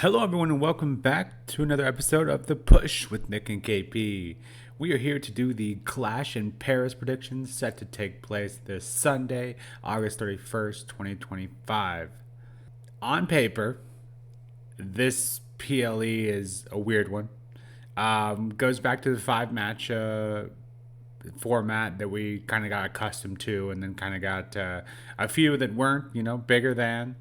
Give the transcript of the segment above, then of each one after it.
Hello, everyone, and welcome back to another episode of The Push with Nick and KP. We are here to do the Clash in Paris predictions set to take place this Sunday, August 31st, 2025. On paper, this PLE is a weird one. Goes back to the five match format that we kind of got accustomed to, and then kind of got a few that weren't, bigger than.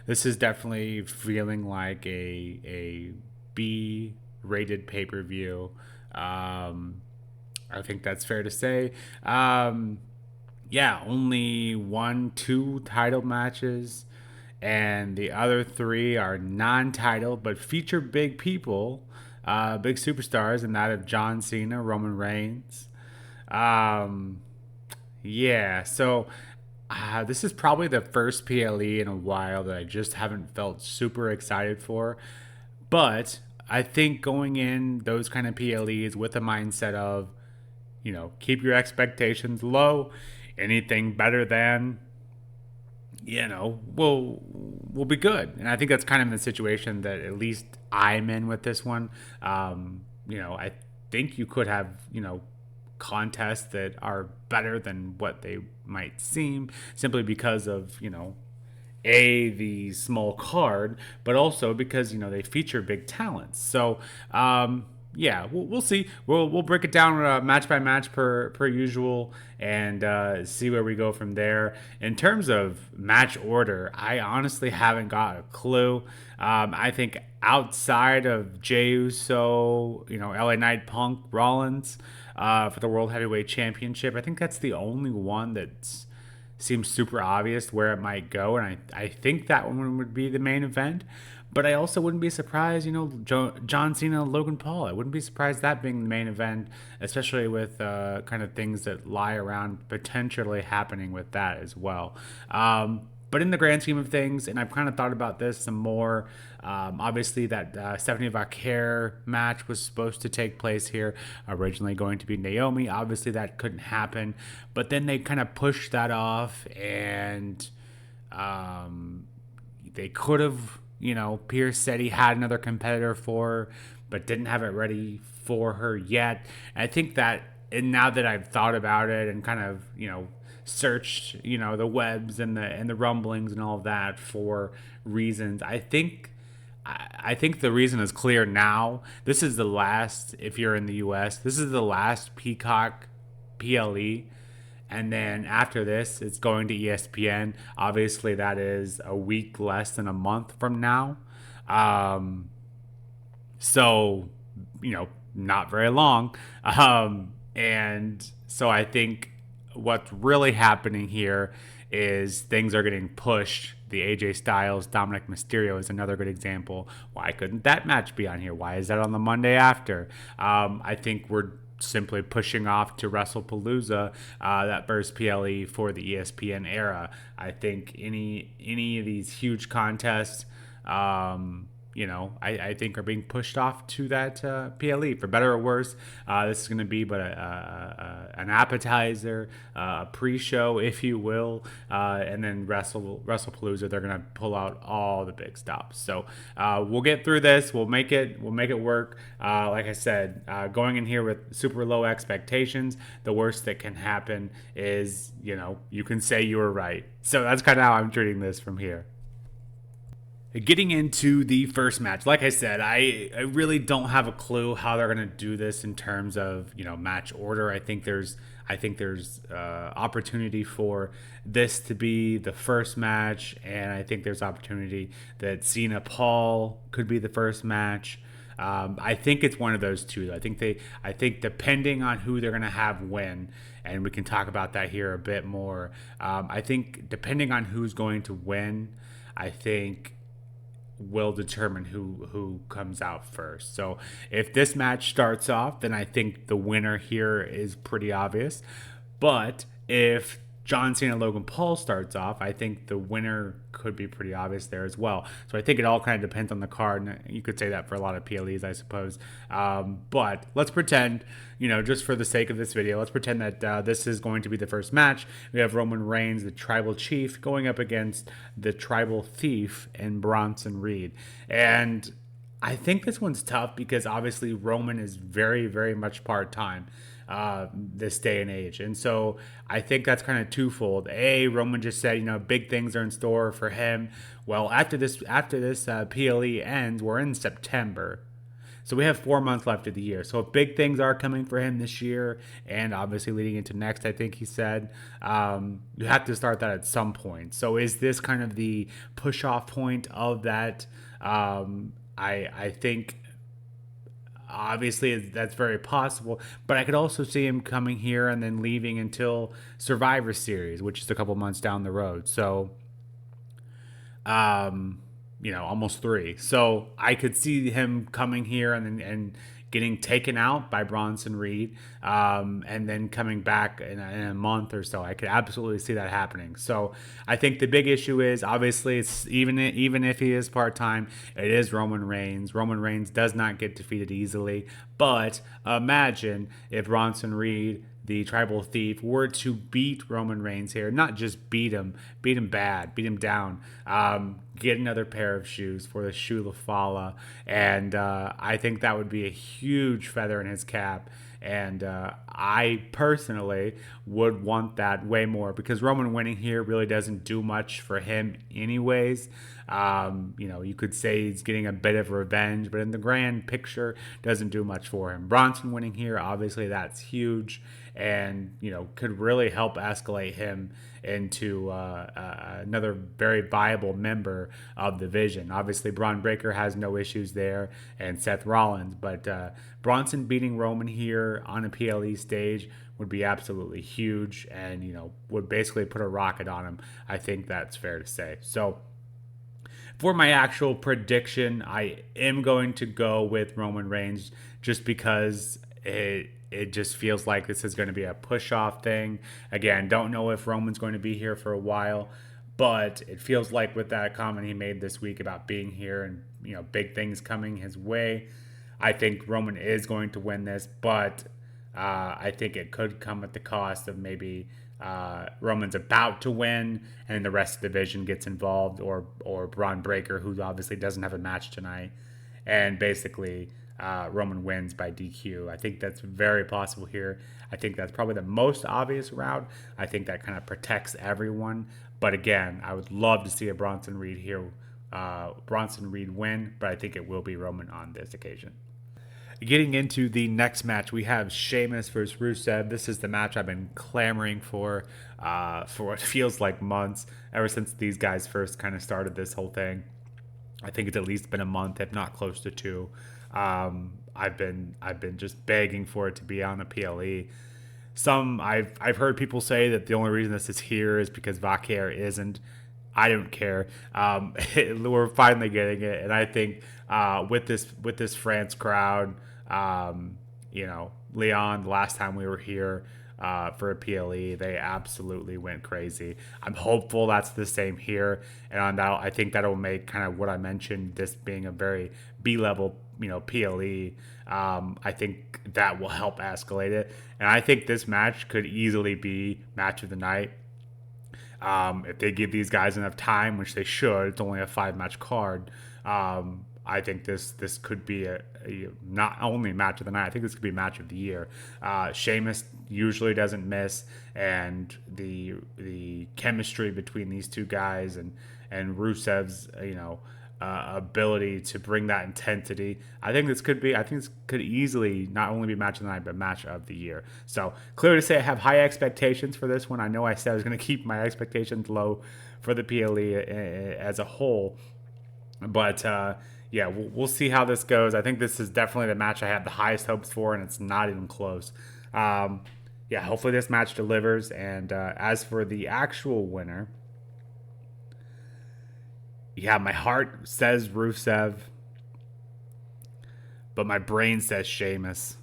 This is definitely feeling like a B rated pay per view. I think that's fair to say. Yeah, only two title matches, and the other three are non-title but feature big people, big superstars, and that of John Cena, Roman Reigns. Um, yeah, so this is probably the first PLE in a while that I just haven't felt super excited for. But I think going in those kind of PLEs with a mindset of, keep your expectations low. Anything better than, will be good. And I think that's kind of the situation that at least I'm in with this one. I think you could have, contests that are better than what they might seem simply because of, the small card, but also because, they feature big talents. So, yeah, we'll see. We'll break it down match by match per usual, and see where we go from there. In terms of match order, I honestly haven't got a clue. I think outside of Jey Uso, LA Knight, Punk, Rollins, for the World Heavyweight Championship, I think that's the only one that seems super obvious where it might go, and I think that one would be the main event. But I also wouldn't be surprised, John Cena, Logan Paul. I wouldn't be surprised that being the main event, especially with kind of things that lie around potentially happening with that as well. But in the grand scheme of things, and I've kind of thought about this some more, obviously that Stephanie Vaquer match was supposed to take place here, originally going to be Naomi. Obviously that couldn't happen, but then they kind of pushed that off, and they could have, Pierce said he had another competitor for her, but didn't have it ready for her yet. And I think that, and now that I've thought about it and kind of, searched, the webs and the rumblings and all of that for reasons, I think the reason is clear now. This is the last, if you're in the US, this is the last Peacock PLE. And then after this, it's going to ESPN. Obviously, that is a week less than a month from now. So, not very long. And so I think what's really happening here is things are getting pushed. The AJ Styles, Dominic Mysterio is another good example. Why couldn't that match be on here? Why is that on the Monday after? I think we're simply pushing off to WrestlePalooza, that first PLE for the ESPN era. I think any of these huge contests, I think are being pushed off to that PLE. For better or worse, this is going to be but an appetizer, a pre-show, if you will, and then WrestlePalooza, they're going to pull out all the big stops. So we'll get through this. We'll make it work. Like I said, going in here with super low expectations, the worst that can happen is, you can say you were right. So that's kind of how I'm treating this from here. Getting into the first match, like I said, I really don't have a clue how they're going to do this in terms of, match order. I think there's opportunity for this to be the first match, and I think there's opportunity that Cena Paul could be the first match. I think it's one of those two. I think depending on who they're going to have win, and we can talk about that here a bit more. I think depending on who's going to win, I think will determine who comes out first. So if this match starts off, then I think the winner here is pretty obvious. But if John Cena Logan Paul starts off, I think the winner could be pretty obvious there as well. So I think it all kind of depends on the card, and you could say that for a lot of PLEs, I suppose. But let's pretend, just for the sake of this video, let's pretend that this is going to be the first match. We have Roman Reigns, the Tribal Chief, going up against the Tribal Thief and Bronson Reed. And I think this one's tough because obviously Roman is very, very much part-time this day and age. And so I think that's kind of twofold. Roman just said, big things are in store for him. Well, after this PLE ends, we're in September. So we have 4 months left of the year. So if big things are coming for him this year and obviously leading into next, I think he said, you have to start that at some point. So is this kind of the push-off point of that? I think obviously that's very possible, but I could also see him coming here and then leaving until Survivor Series, which is a couple months down the road. So, almost 3. So I could see him coming here and getting taken out by Bronson Reed, and then coming back in a month or so. I could absolutely see that happening. So I think the big issue is, obviously, it's even if he is part-time, it is Roman Reigns. Roman Reigns does not get defeated easily, but imagine if Bronson Reed, the Tribal Thief, were to beat Roman Reigns here. Not just beat him bad, beat him down. Get another pair of shoes for the Shoe La Fala. And I think that would be a huge feather in his cap. And I personally would want that way more, because Roman winning here really doesn't do much for him anyways. You could say he's getting a bit of revenge, but in the grand picture, doesn't do much for him. Bronson winning here, obviously that's huge, and could really help escalate him into another very viable member of the division. Obviously, Braun Breaker has no issues there, and Seth Rollins, but Bronson beating Roman here on a PLE stage would be absolutely huge, and would basically put a rocket on him. I think that's fair to say. So for my actual prediction, I am going to go with Roman Reigns, just because it just feels like this is going to be a push-off thing. Again, don't know if Roman's going to be here for a while, but it feels like with that comment he made this week about being here and big things coming his way, I think Roman is going to win this, but I think it could come at the cost of maybe Roman's about to win and the rest of the division gets involved, or Braun Breaker, who obviously doesn't have a match tonight, and basically Roman wins by DQ. I think that's very possible here. I think that's probably the most obvious route. I think that kind of protects everyone. But again, I would love to see a Bronson Reed win, but I think it will be Roman on this occasion. Getting into the next match, we have Sheamus versus Rusev. This is the match I've been clamoring for what feels like months, ever since these guys first kind of started this whole thing. I think it's at least been a month, if not close to 2. I've been just begging for it to be on a PLE. I've heard people say that the only reason this is here is because Vaquer isn't. I don't care. We're finally getting it, and I think with this France crowd, Leon, the last time we were here for a PLE, they absolutely went crazy. I'm hopeful that's the same here, and on that, I think that'll make kind of what I mentioned, this being a very B-level, PLE. I think that will help escalate it, and I think this match could easily be match of the night. If they give these guys enough time, which they should, it's only a 5-match card. I think this could be a not only match of the night, I think this could be match of the year. Sheamus usually doesn't miss, and the chemistry between these two guys and Rusev's ability to bring that intensity, I think this could easily not only be match of the night but match of the year. So clear to say I have high expectations for this one. I know I said I was going to keep my expectations low for the PLE as a whole, but we'll see how this goes. I think this is definitely the match I have the highest hopes for, and it's not even close. Hopefully this match delivers. And as for the actual winner, my heart says Rusev, but my brain says Sheamus.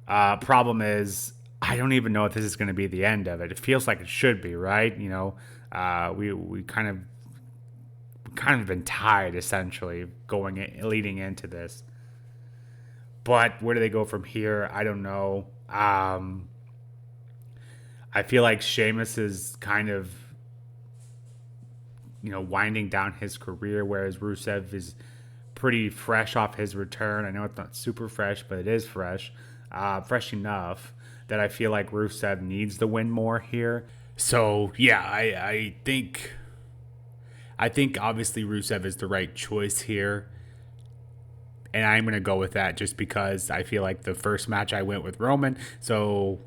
Problem is, I don't even know if this is going to be the end of it. It feels like it should be, right? We kind of been tied essentially leading into this. But where do they go from here? I don't know. I feel like Sheamus is kind of winding down his career, whereas Rusev is pretty fresh off his return. I know it's not super fresh, but it is fresh, fresh enough that I feel like Rusev needs the win more here. So yeah, I think obviously Rusev is the right choice here. And I'm going to go with that just because I feel like the first match I went with Roman. So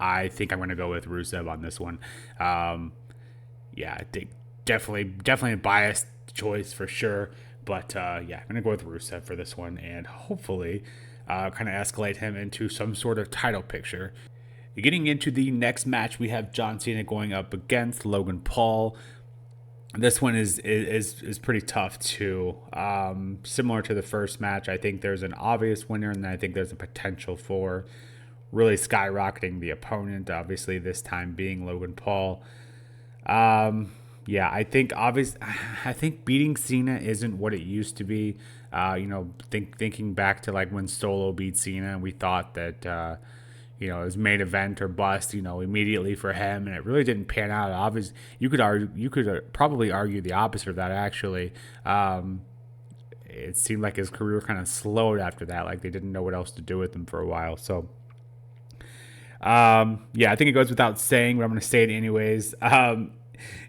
I think I'm going to go with Rusev on this one. Yeah, I think definitely a biased choice for sure. But yeah, I'm going to go with Rusev for this one and hopefully kind of escalate him into some sort of title picture. Getting into the next match, we have John Cena going up against Logan Paul. This one is pretty tough too. Similar to the first match, I think there's an obvious winner, and then I think there's a potential for really skyrocketing the opponent. Obviously, this time being Logan Paul. Yeah, I think beating Cena isn't what it used to be. Thinking back to like when Solo beat Cena, we thought that it was main event or bust, immediately for him, and it really didn't pan out. Obviously, you could probably argue the opposite of that. Actually, it seemed like his career kind of slowed after that, like they didn't know what else to do with him for a while. So, yeah, I think it goes without saying, but I'm going to say it anyways.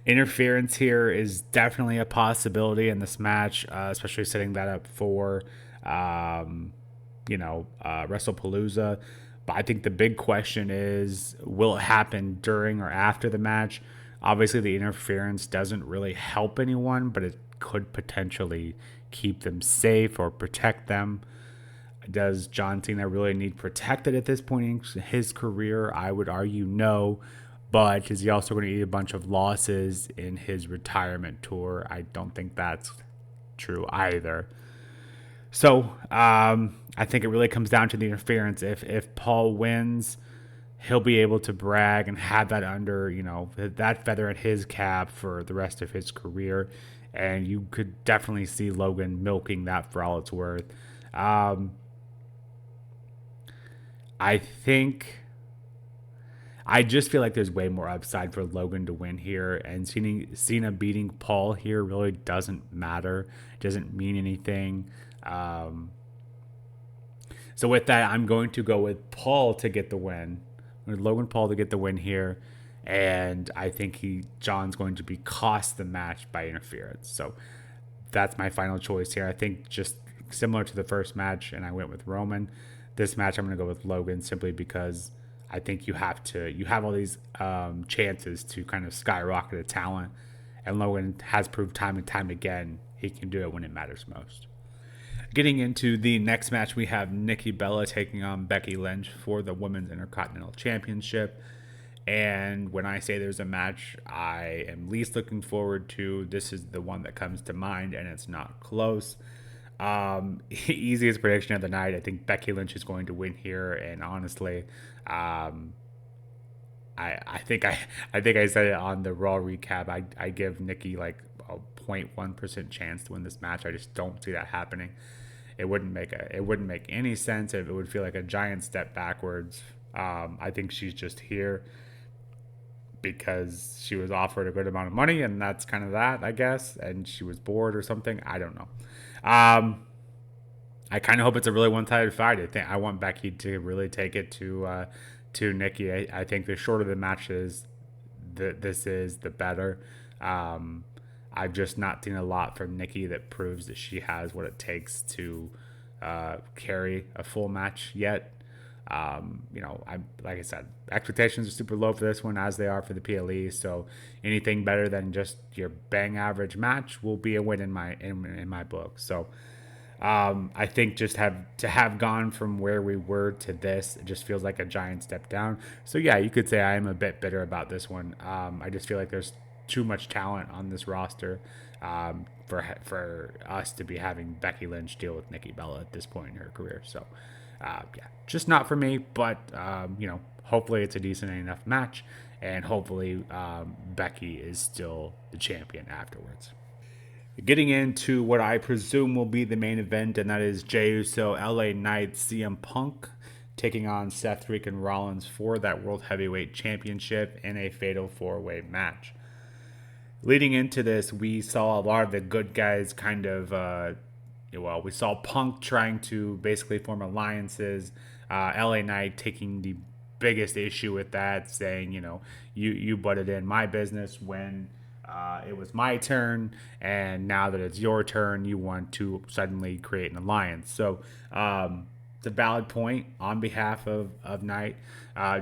Interference here is definitely a possibility in this match, especially setting that up for, WrestlePalooza. But I think the big question is, will it happen during or after the match? Obviously, the interference doesn't really help anyone, but it could potentially keep them safe or protect them. Does John Cena really need protected at this point in his career? I would argue no. But is he also going to eat a bunch of losses in his retirement tour? I don't think that's true either. So I think it really comes down to the interference. If Paul wins, he'll be able to brag and have that under, that feather in his cap for the rest of his career. And you could definitely see Logan milking that for all it's worth. I think I just feel like there's way more upside for Logan to win here, and Cena beating Paul here really doesn't matter. It doesn't mean anything. So with that, I'm going to go with Paul to get the win. With Logan Paul to get the win here, and I think John's going to be cost the match by interference. So that's my final choice here. I think just similar to the first match, and I went with Roman. This match, I'm going to go with Logan simply because I think you have all these chances to kind of skyrocket a talent, and Logan has proved time and time again he can do it when it matters most. Getting into the next match, we have Nikki Bella taking on Becky Lynch for the Women's Intercontinental Championship. And when I say there's a match I am least looking forward to, this is the one that comes to mind, and it's not close. Easiest prediction of the night. I think Becky Lynch is going to win here, and honestly, I think I said it on the Raw recap. I give Nikki like a 0.1% chance to win this match. I just don't see that happening. It wouldn't make any sense. It would feel like a giant step backwards. I think she's just here because she was offered a good amount of money, and that's kind of that, I guess. And she was bored or something. I don't know. I kind of hope it's a really one-sided fight. I want Becky to really take it to Nikki. I think the shorter the match is, this is the better. I've just not seen a lot from Nikki that proves that she has what it takes to carry a full match yet. I'm like I said, expectations are super low for this one, as they are for the PLE. So anything better than just your bang average match will be a win in my book. So I think just have gone from where we were to this, it just feels like a giant step down. So yeah, you could say I am a bit bitter about this one. I just feel like there's too much talent on this roster for us to be having Becky Lynch deal with Nikki Bella at this point in her career. So Yeah, just not for me. But hopefully it's a decent enough match, and hopefully Becky is still the champion afterwards. Getting into what I presume will be the main event, and that is Jey Uso, LA Knight, CM Punk taking on Seth Freakin Rollins for that World Heavyweight Championship in a fatal four-way match. Leading into this, we saw a lot of the good guys kind of, we saw Punk trying to basically form alliances, LA Knight taking the biggest issue with that, saying, you butted in my business when it was my turn, and now that it's your turn, you want to suddenly create an alliance. So it's a valid point on behalf of Knight.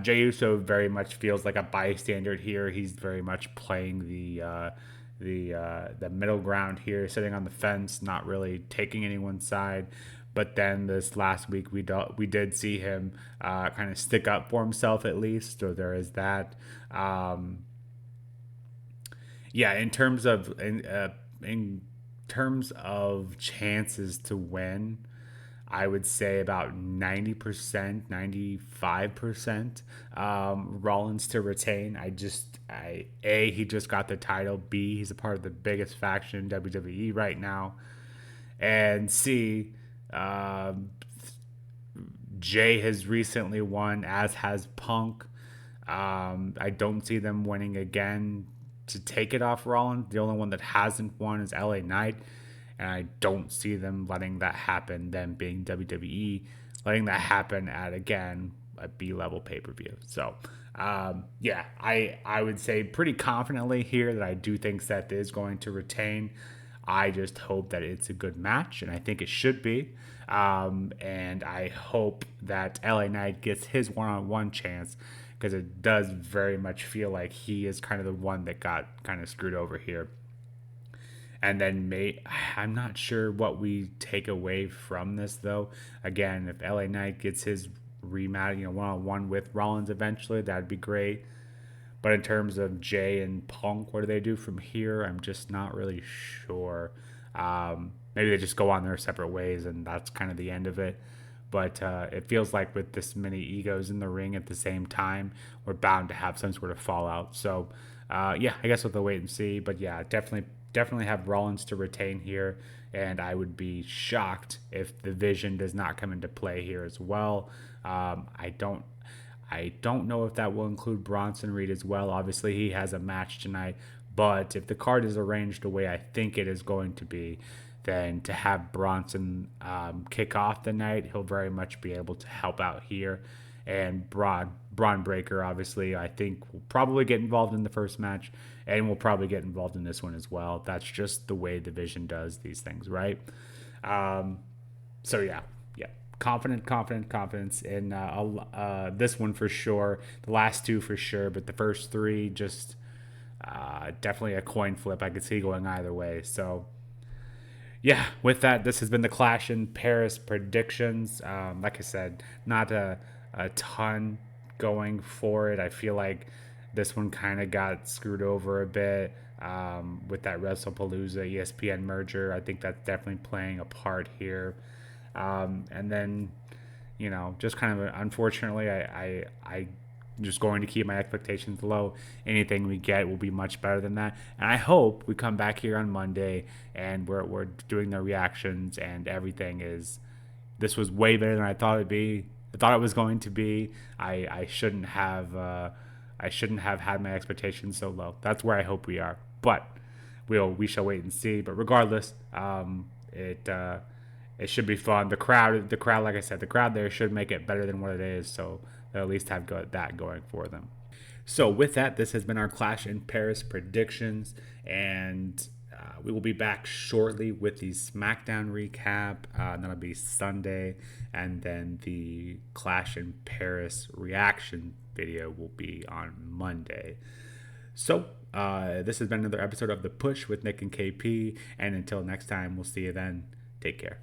Jey Uso very much feels like a bystander here. He's very much playing the middle ground here, sitting on the fence, not really taking anyone's side. But then this last week, we did see him kind of stick up for himself at least. So there is that. In terms of chances to win, I would say about 90%, 95% Rollins to retain. He just got the title. B, he's a part of the biggest faction in WWE right now. And C, Jay has recently won, as has Punk. I don't see them winning again to take it off Rollins. The only one that hasn't won is LA Knight, and I don't see them letting that happen, them being WWE, letting that happen at, again, a B-level pay-per-view. So, I would say pretty confidently here that I do think Seth is going to retain. I just hope that it's a good match, and I think it should be. And I hope that LA Knight gets his one-on-one chance, because it does very much feel like he is kind of the one that got kind of screwed over here. And then I'm not sure what we take away from this, though. Again, if LA Knight gets his rematch, one-on-one with Rollins eventually, that'd be great. But in terms of Jay and Punk, what do they do from here? I'm just not really sure. Maybe they just go on their separate ways, and that's kind of the end of it. But it feels like with this many egos in the ring at the same time, we're bound to have some sort of fallout. So, I guess we'll have to wait and see. But yeah, definitely have Rollins to retain here. And I would be shocked if the Vision does not come into play here as well. I don't know if that will include Bronson Reed as well. Obviously, he has a match tonight. But if the card is arranged the way I think it is going to be, then to have Bronson kick off the night, he'll very much be able to help out here. And Braun Breaker, obviously, I think will probably get involved in the first match, and will probably get involved in this one as well. That's just the way Division does these things, right? Confidence in this one for sure. The last two for sure, but the first three just definitely a coin flip. I could see going either way. So, yeah, with that, this has been the Clash in Paris predictions. Like I said, not a ton going for it. I feel like this one kind of got screwed over a bit with that WrestlePalooza ESPN merger. I think that's definitely playing a part here. And then, just kind of unfortunately, I just going to keep my expectations low. Anything we get will be much better than that. And I hope we come back here on Monday and we're doing the reactions and everything this was way better than I thought it'd be. I thought it was going to be. I shouldn't have had my expectations so low. That's where I hope we are. But we shall wait and see. But regardless, it should be fun. The crowd, like I said, the crowd there should make it better than what it is. So they'll at least have that going for them. So with that, this has been our Clash in Paris predictions, and we will be back shortly with the SmackDown recap. That'll be Sunday, and then the Clash in Paris reaction video will be on Monday. So this has been another episode of The Push with Nick and KP, and until next time, we'll see you then. Take care.